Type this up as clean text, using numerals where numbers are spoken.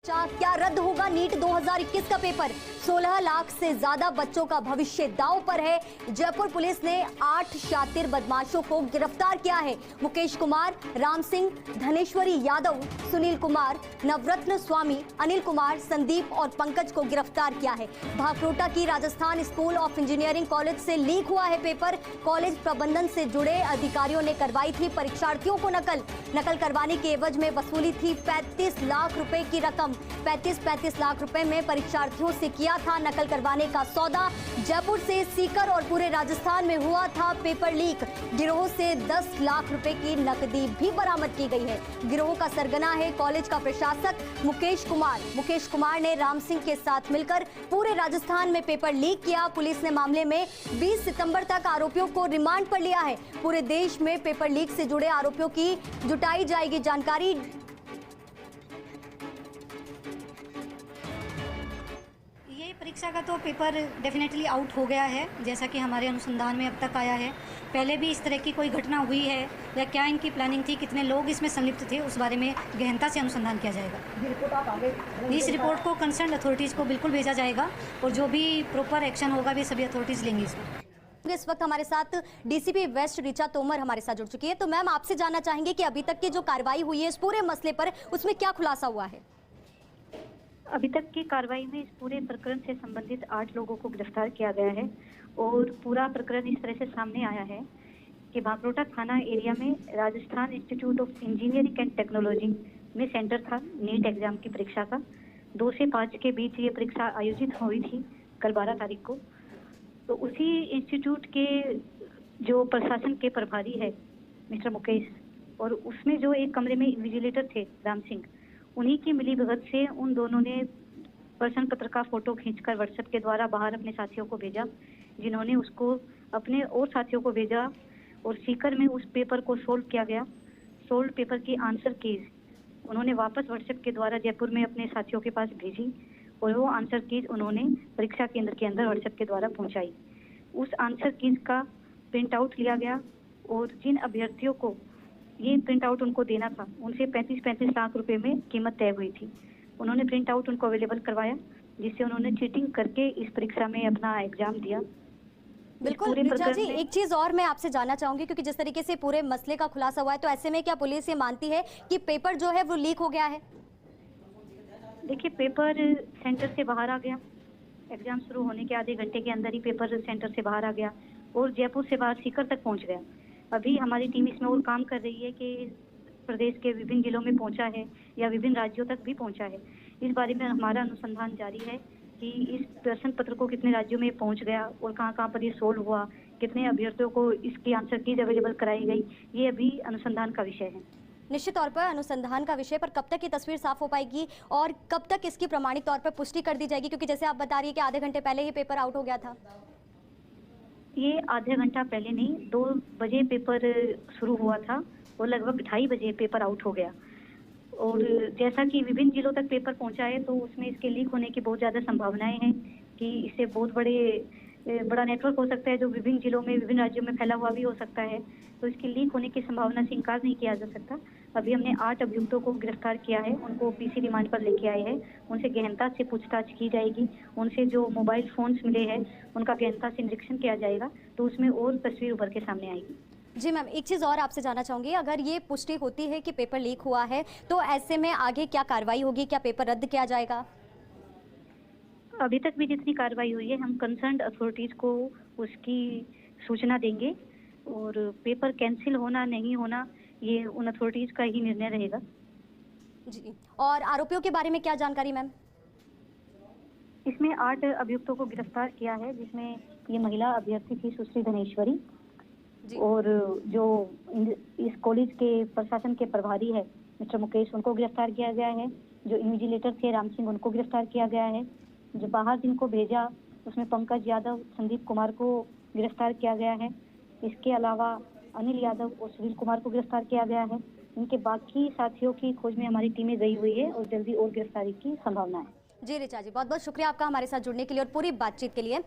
क्या रद्द होगा नीट 2021 का पेपर? 16 लाख से ज्यादा बच्चों का भविष्य दांव पर है। जयपुर पुलिस ने 8 शातिर बदमाशों को गिरफ्तार किया है। मुकेश कुमार, राम सिंह, धनेश्वरी यादव, सुनील कुमार, नवरत्न स्वामी, अनिल कुमार, संदीप और पंकज को गिरफ्तार किया है। भागरोटा की Rajasthan school of engineering college से लीक हुआ है पेपर। कॉलेज प्रबंधन से जुड़े अधिकारियों ने करवाई थी परीक्षार्थियों को नकल करवाने के एवज में वसूली थी 35 लाख रुपए की रकम। 35 लाख रुपए में परीक्षार्थियों से किया था नकल करवाने का सौदा। जयपुर से सीकर और पूरे राजस्थान में हुआ था पेपर लीक। गिरोह से 10 लाख रुपए की नकदी भी बरामद की गई है। गिरोह का सरगना है कॉलेज का प्रशासक मुकेश कुमार ने राम सिंह के साथ मिलकर पूरे राजस्थान में पेपर लीक किया। पुलिस ने मामले में 20 सितंबर तक आरोपियों को रिमांड पर लिया है। पूरे देश में पेपर लीक से जुड़े आरोपियों की जुटाई जाएगी जानकारी। परीक्षा का तो पेपर डेफिनेटली आउट हो गया है, जैसा कि हमारे अनुसंधान में अब तक आया है। पहले भी इस तरह की कोई घटना हुई है या क्या इनकी प्लानिंग थी, कितने लोग इसमें संलिप्त थे, उस बारे में गहनता से अनुसंधान किया जाएगा। इस रिपोर्ट को कंसर्न अथॉरिटीज़ को बिल्कुल भेजा जाएगा और जो भी प्रॉपर एक्शन होगा वे सभी अथॉरिटीज़ लेंगी इसमें। इस वक्त हमारे साथ डीसीपी वेस्ट ऋचा तोमर हमारे साथ जुड़ चुकी है। तो मैम, आपसे जानना चाहेंगे कि अभी तक की जो कार्रवाई हुई है इस पूरे मसले पर, उसमें क्या खुलासा हुआ है? अभी तक की कार्रवाई में इस पूरे प्रकरण से संबंधित 8 लोगों को गिरफ्तार किया गया है और पूरा प्रकरण इस तरह से सामने आया है कि भागरोटा थाना एरिया में Rajasthan institute of engineering and technology में सेंटर था नीट एग्जाम की परीक्षा का। 2 से 5 के बीच ये परीक्षा आयोजित हुई थी कल 12 तारीख को। तो उसी इंस्टीट्यूट के जो प्रशासन के प्रभारी है मिस्टर मुकेश, और उसमें जो एक कमरे में इन्विजिलेटर थे राम सिंह, उन्हीं की मिलीभगत से उन दोनों ने प्रश्न पत्र का फोटो खींचकर व्हाट्सएप के द्वारा बाहर अपने साथियों को भेजा, जिन्होंने उसको अपने और साथियों को भेजा और सीकर में उस पेपर को सोल्व किया गया। सोल्व पेपर की आंसर कीज उन्होंने वापस व्हाट्सएप के द्वारा जयपुर में अपने साथियों के पास भेजी और वो आंसर कीज उन्होंने परीक्षा केंद्र के अंदर व्हाट्सएप के द्वारा पहुंचाई। उस आंसर कीज का प्रिंट आउट लिया गया और जिन अभ्यर्थियों को ये प्रिंट आउट उनको देना था, उनसे 35 लाख रुपए में कीमत तय हुई थी। उन्होंने प्रिंट आउट उनको अवेलेबल करवाया, जिससे उन्होंने चीटिंग करके इस परीक्षा में अपना एग्जाम दिया। बिल्कुल ऋचा जी, एक चीज और मैं आपसे जानना चाहूंगी, क्योंकि जिस तरीके से पूरे मसले का खुलासा हुआ है, तो ऐसे में क्या पुलिस ये मानती है कि पेपर जो है वो लीक हो गया है? देखिए, पेपर सेंटर से बाहर आ गया। एग्जाम शुरू होने के आधे घंटे के अंदर ही पेपर सेंटर से बाहर आ गया और जयपुर से बाहर सीकर तक पहुंच गया। अभी हमारी टीम इसमें और काम कर रही है कि प्रदेश के विभिन्न जिलों में पहुंचा है या विभिन्न राज्यों तक भी पहुंचा है। इस बारे में हमारा अनुसंधान जारी है कि इस प्रश्न पत्र को कितने राज्यों में पहुंच गया और कहां पर ये सोल्व हुआ, कितने अभ्यर्थियों को इसकी आंसर कीज अवेलेबल कराई गई, ये अभी अनुसंधान का विषय है। निश्चित तौर पर अनुसंधान का विषय, पर कब तक ये तस्वीर साफ हो पाएगी और कब तक इसकी प्रमाणिक तौर पर पुष्टि कर दी जाएगी? क्योंकि जैसे आप बता रही है कि आधे घंटे पहले ही पेपर आउट हो गया था। ये आधे घंटा पहले नहीं, 2 बजे पेपर शुरू हुआ था और लगभग 2:30 बजे पेपर आउट हो गया। और जैसा कि विभिन्न जिलों तक पेपर पहुंचा है, तो उसमें इसके लीक होने की बहुत ज़्यादा संभावनाएं हैं कि इससे बहुत बड़ा नेटवर्क हो सकता है जो विभिन्न जिलों में, विभिन्न राज्यों में फैला हुआ भी हो सकता है। तो इसके लीक होने की संभावना से इनकार नहीं किया जा सकता। अभी हमने 8 अभियुक्तों को गिरफ्तार किया है, उनको पीसी रिमांड पर लेके आए हैं। उनसे गहनता से पूछताछ की जाएगी। उनसे जो मोबाइल फोन्स मिले हैं उनका गहनता से निरीक्षण किया जाएगा, तो उसमें और तस्वीर उभर के सामने आएगी। जी मैम, एक चीज़ और आपसे जानना चाहूंगी, अगर ये पुष्टि होती है कि पेपर लीक हुआ है, तो ऐसे में आगे क्या कार्रवाई होगी? क्या पेपर रद्द किया जाएगा? अभी तक भी जितनी कार्रवाई हुई है, हम कंसर्न्ड अथॉरिटीज़ को उसकी सूचना देंगे और पेपर कैंसिल होना नहीं होना ये उन अथॉरिटीज़ का ही निर्णय रहेगा। जी, और आरोपियों के बारे में क्या जानकारी मैम? इसमें 8 अभियुक्तों को गिरफ्तार किया है, जिसमें ये महिला अभ्यर्थी थी सुश्री धनेश्वरी, और जो इस कॉलेज के प्रशासन के प्रभारी है मिस्टर मुकेश, उनको गिरफ्तार किया गया है। जो इन्विजिलेटर थे राम सिंह, उनको गिरफ्तार किया गया है। जो बाहर जिनको भेजा उसमें पंकज यादव, संदीप कुमार को गिरफ्तार किया गया है। इसके अलावा अनिल यादव और सुनील कुमार को गिरफ्तार किया गया है। इनके बाकी साथियों की खोज में हमारी टीमें गई हुई है और जल्दी और गिरफ्तारी की संभावना है। जी ऋचा जी, बहुत बहुत शुक्रिया आपका हमारे साथ जुड़ने के लिए और पूरी बातचीत के लिए।